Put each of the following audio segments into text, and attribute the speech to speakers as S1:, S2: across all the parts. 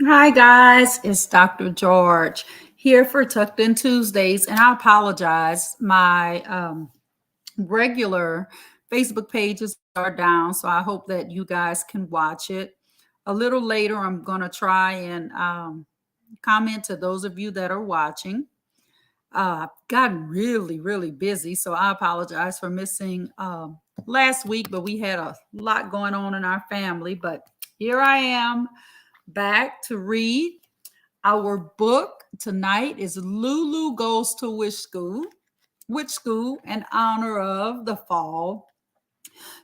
S1: Hi, guys. It's Dr. George here for Tucked In Tuesdays. And I apologize. My regular Facebook pages are down. So I hope that you guys can watch it. A little later, I'm going to try and comment to those of you that are watching. I've gotten really, really busy. So I apologize for missing last week, but we had a lot going on in our family. But here I am back to read. Our book tonight is Lulu Goes to Witch School in honor of the fall.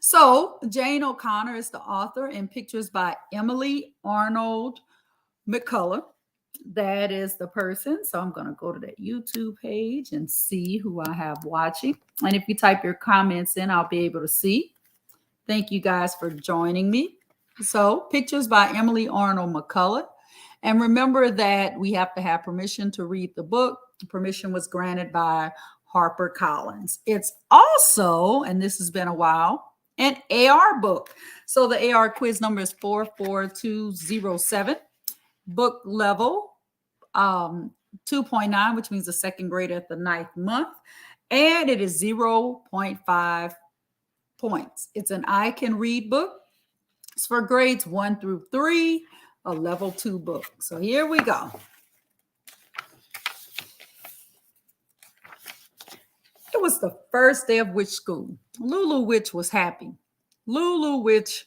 S1: So, Jane O'Connor is the author, and pictures by Emily Arnold McCullough. That is the person. So, I'm going to go to that YouTube page and see who I have watching. And if you type your comments in, I'll be able to see. Thank you guys for joining me. So, pictures by Emily Arnold McCullough. And remember that we have to have permission to read the book. Permission was granted by HarperCollins. It's also, and this has been a while, an AR book. So the AR quiz number is 44207. Book level 2.9, which means the second grade at the ninth month. And it is 0.5 points. It's an I Can Read book. It's for grades 1 through 3, a level 2 book. So here we go. It was the first day of witch school. Lulu Witch was happy. Lulu Witch,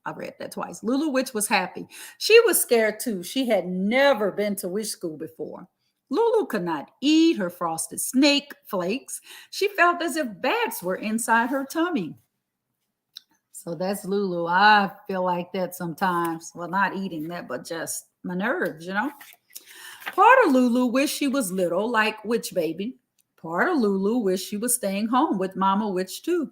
S1: I read that twice. Lulu Witch was happy. She was scared too. She had never been to witch school before. Lulu could not eat her frosted snake flakes. She felt as if bats were inside her tummy. So that's Lulu. I feel like that sometimes. Well, not eating that, but just my nerves, Part of Lulu wished she was little, like Witch Baby. Part of Lulu wished she was staying home with Mama Witch, too.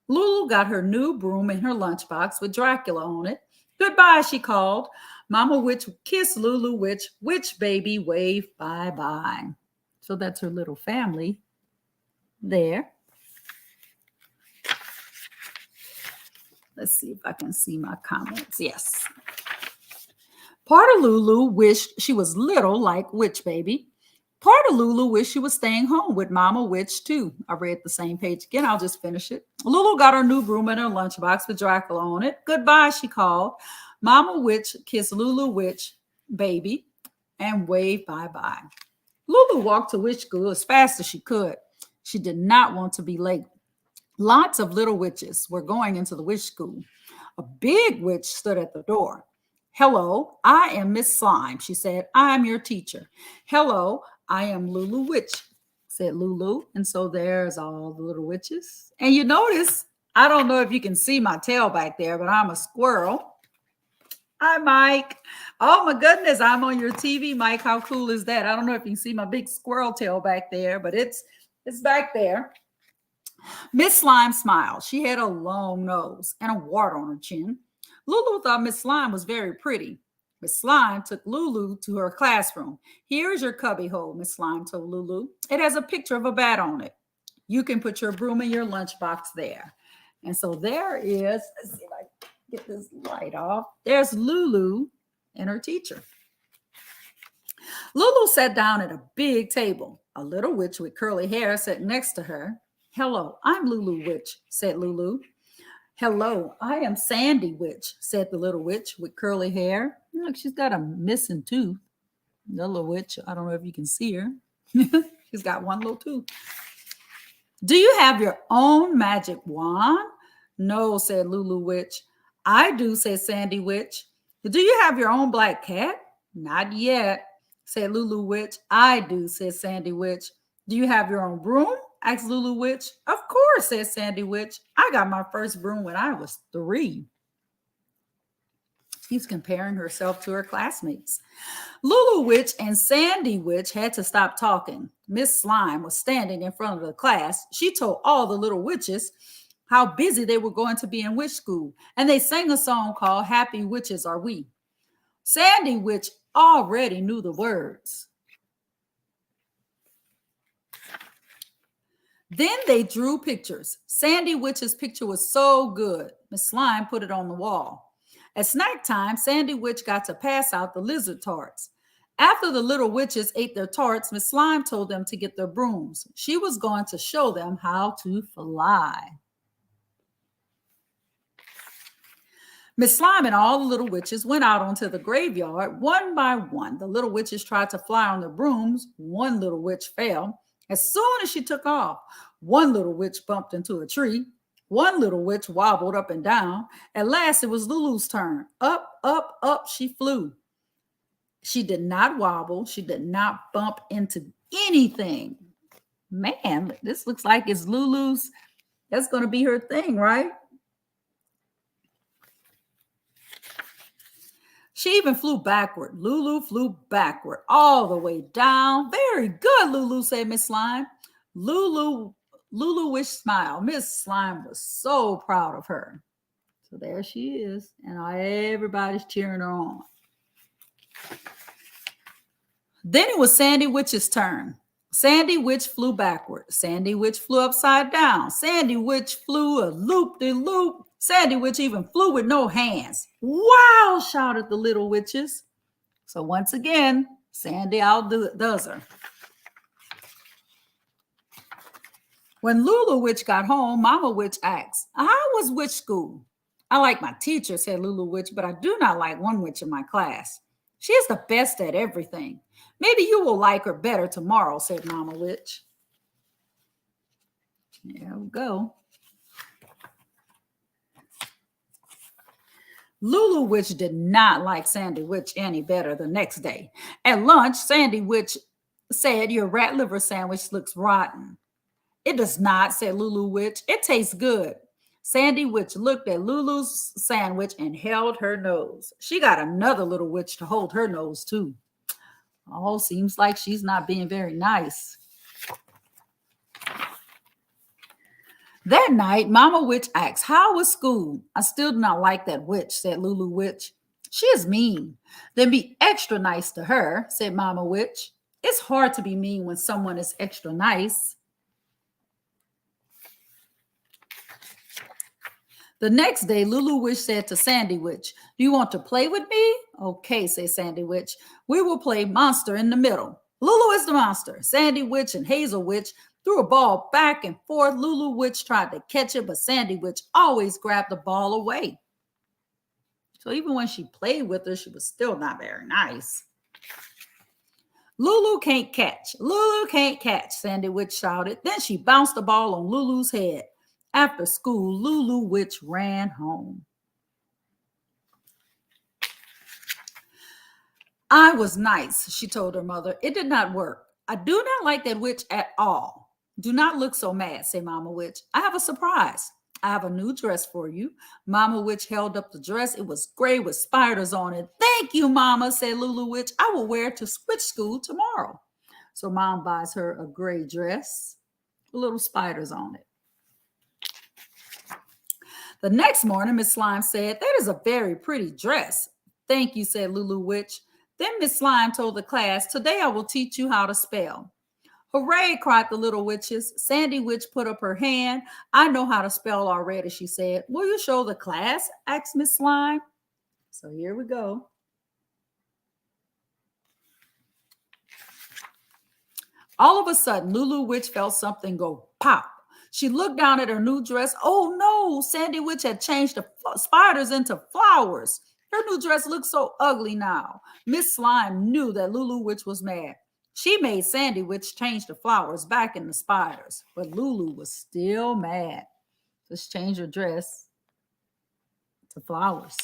S1: Lulu got her new broom in her lunchbox with Dracula on it. Goodbye, she called. Mama Witch kissed Lulu Witch. Witch Baby waved bye-bye. So that's her little family there. Let's see if I can see my comments. Yes. Part of Lulu wished she was little, like Witch Baby. Part of Lulu wished she was staying home with Mama Witch, too. I read the same page again. I'll just finish it. Lulu got her new broom in her lunchbox with Dracula on it. Goodbye, she called. Mama Witch kissed Lulu Witch, baby, and waved bye-bye. Lulu walked to witch school as fast as she could. She did not want to be late. Lots of little witches were going into the witch school. A big witch stood at the door. Hello, I am Miss Slime, she said. I am your teacher. Hello, I am Lulu Witch, said Lulu. And so there's all the little witches. And you notice, I don't know if you can see my tail back there, but I'm a squirrel. Hi, Mike. Oh, my goodness, I'm on your TV, Mike. How cool is that? I don't know if you can see my big squirrel tail back there, but it's back there. Miss Slime smiled. She had a long nose and a wart on her chin. Lulu thought Miss Slime was very pretty. Miss Slime took Lulu to her classroom. Here's your cubby hole, Miss Slime told Lulu. It has a picture of a bat on it. You can put your broom in your lunchbox there. And so there is, let's see if I can get this light off. There's Lulu and her teacher. Lulu sat down at a big table. A little witch with curly hair sat next to her. Hello, I'm Lulu Witch, said Lulu. Hello, I am Sandy Witch, said the little witch with curly hair. Look, she's got a missing tooth. The little witch, I don't know if you can see her. She's got one little tooth. Do you have your own magic wand? No, said Lulu Witch. I do, said Sandy Witch. Do you have your own black cat? Not yet, said Lulu Witch. I do, said Sandy Witch. Do you have your own broom? Asked Lulu Witch. Of course, said Sandy Witch. I got my first broom when I was 3. She's comparing herself to her classmates. Lulu Witch and Sandy Witch had to stop talking. Miss Slime was standing in front of the class. She told all the little witches how busy they were going to be in witch school, and they sang a song called Happy Witches Are We. Sandy Witch already knew the words. Then they drew pictures. Sandy Witch's picture was so good, Miss Slime put it on the wall. At snack time, Sandy Witch got to pass out the lizard tarts. After the little witches ate their tarts, Miss Slime told them to get their brooms. She was going to show them how to fly. Miss Slime and all the little witches went out onto the graveyard one by one. The little witches tried to fly on their brooms. One little witch fell. As soon as she took off, one little witch bumped into a tree. One little witch wobbled up and down. At last, it was Lulu's turn. Up, up, up she flew. She did not wobble. She did not bump into anything. Man, this looks like it's Lulu's. That's going to be her thing, right? She even flew backward. Lulu flew backward all the way down. Very good, Lulu, said Miss Slime. Lulu Wish smiled. Miss Slime was so proud of her. So there she is, and everybody's cheering her on. Then it was Sandy Witch's turn. Sandy Witch flew backward. Sandy Witch flew upside down. Sandy Witch flew a loop-de-loop. Sandy Witch even flew with no hands. Wow, shouted the little witches. So once again, Sandy outdoes her. When Lulu Witch got home, Mama Witch asked, how was witch school? I like my teacher, said Lulu Witch, but I do not like one witch in my class. She is the best at everything. Maybe you will like her better tomorrow, said Mama Witch. There we go. Lulu Witch did not like Sandy Witch any better the next day. At lunch, Sandy Witch said, your rat liver sandwich looks rotten. It does not, said Lulu Witch. It tastes good. Sandy Witch looked at Lulu's sandwich and held her nose. She got another little witch to hold her nose too. Oh, seems like she's not being very nice. That night, Mama Witch asked, how was school? I still do not like that witch, said Lulu Witch. She is mean. Then be extra nice to her, said Mama Witch. It's hard to be mean when someone is extra nice. The next day, Lulu Witch said to Sandy Witch, do you want to play with me? Okay, said Sandy Witch. We will play monster in the middle. Lulu is the monster. Sandy Witch and Hazel Witch threw a ball back and forth. Lulu Witch tried to catch it, but Sandy Witch always grabbed the ball away. So even when she played with her, she was still not very nice. Lulu can't catch. Lulu can't catch, Sandy Witch shouted. Then she bounced the ball on Lulu's head. After school, Lulu Witch ran home. I was nice, she told her mother. It did not work. I do not like that witch at all. Do not look so mad, said Mama Witch. I have a surprise. I have a new dress for you. Mama Witch held up the dress. It was gray with spiders on it. Thank you, Mama, said Lulu Witch. I will wear it to witch school tomorrow. So Mom buys her a gray dress with little spiders on it. The next morning, Miss Slime said, that is a very pretty dress. Thank you, said Lulu Witch. Then Miss Slime told the class, today I will teach you how to spell. Hooray, cried the little witches. Sandy Witch put up her hand. I know how to spell already, she said. Will you show the class? Asked Miss Slime. So here we go. All of a sudden, Lulu Witch felt something go pop. She looked down at her new dress. Oh no, Sandy Witch had changed the spiders into flowers. Her new dress looked so ugly now. Miss Slime knew that Lulu Witch was mad. She made Sandy Witch change the flowers back in the spiders, but Lulu was still mad. Just change her dress to flowers.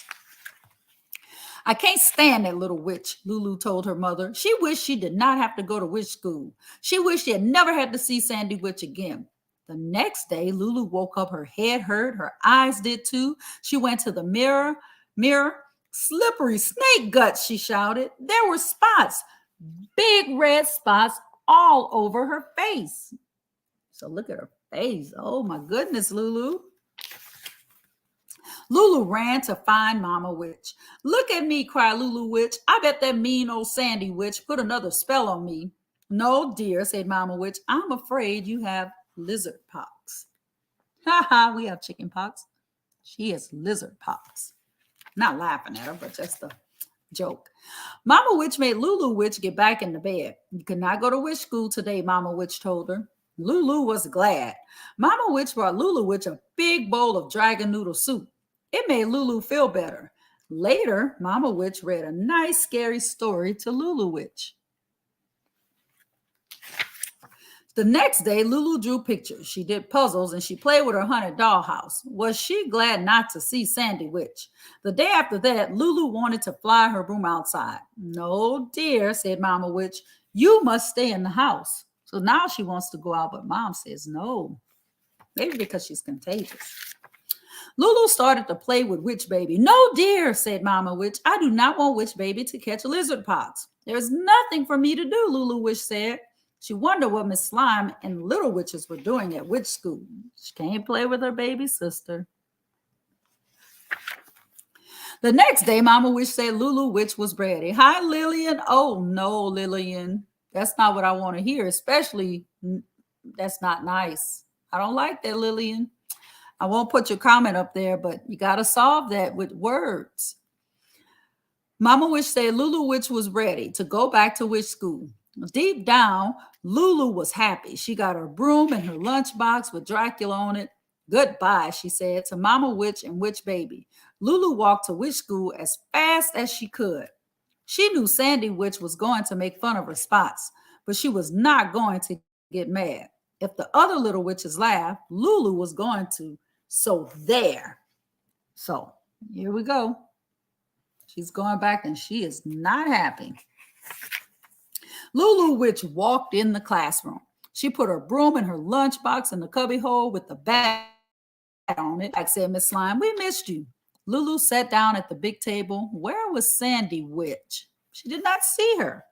S1: I can't stand that little witch, Lulu told her mother. She wished she did not have to go to witch school. She wished she had never had to see Sandy Witch again. The next day, Lulu woke up, her head hurt, her eyes did too. She went to the mirror. Slippery snake guts, she shouted. There were spots, big red spots all over her face. So look at her face. Oh my goodness, Lulu. Lulu ran to find Mama Witch. Look at me, cried Lulu Witch. I bet that mean old Sandy Witch put another spell on me. No, dear, said Mama Witch. I'm afraid you have lizard pox. Ha ha, we have chicken pox. She has lizard pox. Not laughing at her, but just a joke. Mama Witch made Lulu Witch get back in the bed. You cannot go to witch school today, Mama Witch told her. Lulu was glad. Mama Witch brought Lulu Witch a big bowl of dragon noodle soup. It made Lulu feel better. Later, Mama Witch read a nice, scary story to Lulu Witch. The next day, Lulu drew pictures. She did puzzles and she played with her haunted dollhouse. Was she glad not to see Sandy Witch? The day after that, Lulu wanted to fly her broom outside. No, dear, said Mama Witch. You must stay in the house. So now she wants to go out, but Mom says no. Maybe because she's contagious. Lulu started to play with Witch Baby. No, dear, said Mama Witch. I do not want Witch Baby to catch lizard pox. There's nothing for me to do, Lulu Witch said. She wondered what Miss Slime and the little witches were doing at witch school. She can't play with her baby sister. The next day, Mama Witch said Lulu Witch was ready. Hi, Lillian. Oh, no, Lillian. That's not what I want to hear, especially that's not nice. I don't like that, Lillian. I won't put your comment up there, but you got to solve that with words. Mama Witch said Lulu Witch was ready to go back to witch school. Deep down, Lulu was happy. She got her broom and her lunchbox with Dracula on it. Goodbye, she said to Mama Witch and Witch Baby. Lulu walked to witch school as fast as she could. She knew Sandy Witch was going to make fun of her spots, but she was not going to get mad. If the other little witches laughed, Lulu was going to. So there. So here we go. She's going back and she is not happy. Lulu Witch walked in the classroom. She put her broom in her lunchbox in the cubbyhole with the bat on it. Like said Miss Slime, we missed you. Lulu sat down at the big table. Where was Sandy Witch? She did not see her.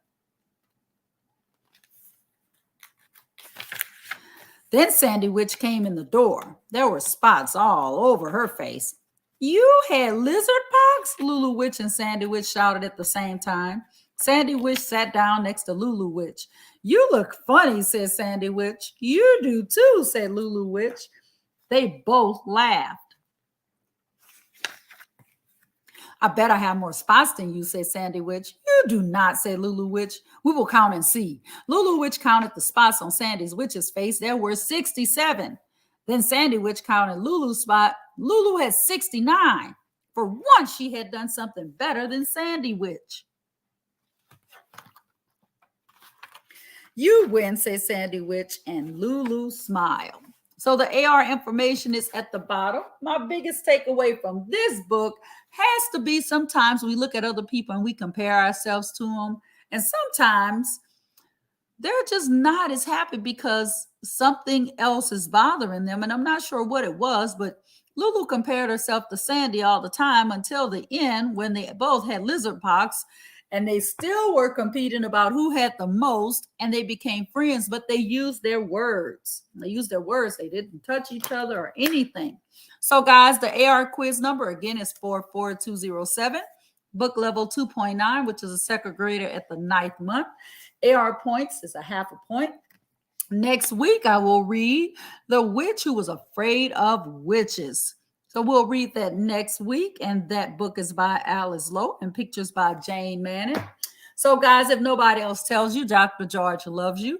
S1: Then Sandy Witch came in the door. There were spots all over her face. You had lizard pox? Lulu Witch and Sandy Witch shouted at the same time. Sandy Witch sat down next to Lulu Witch. You look funny, said Sandy Witch. You do too, said Lulu Witch. They both laughed. I bet I have more spots than you, said Sandy Witch. You do not, said Lulu Witch. We will count and see. Lulu Witch counted the spots on Sandy's Witch's face. There were 67. Then Sandy Witch counted Lulu's spot. Lulu had 69. For once, she had done something better than Sandy Witch. You win, said Sandy Witch, and Lulu smiled. So the AR information is at the bottom. My biggest takeaway from this book has to be sometimes we look at other people and we compare ourselves to them. And sometimes they're just not as happy because something else is bothering them. And I'm not sure what it was, but Lulu compared herself to Sandy all the time until the end when they both had lizard pox. And they still were competing about who had the most, and they became friends, but they used their words. They used their words. They didn't touch each other or anything. So, guys, the AR quiz number, again, is 44207. Book level 2.9, which is a second grader at the 9th month. AR points is a half a point. Next week, I will read The Witch Who Was Afraid of Witches. So we'll read that next week, and that book is by Alice Lowe and pictures by Jane Manning. So, guys, if nobody else tells you, Dr. George loves you.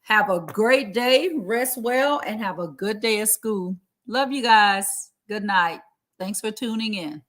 S1: Have a great day, rest well, and have a good day at school. Love you guys. Good night. Thanks for tuning in.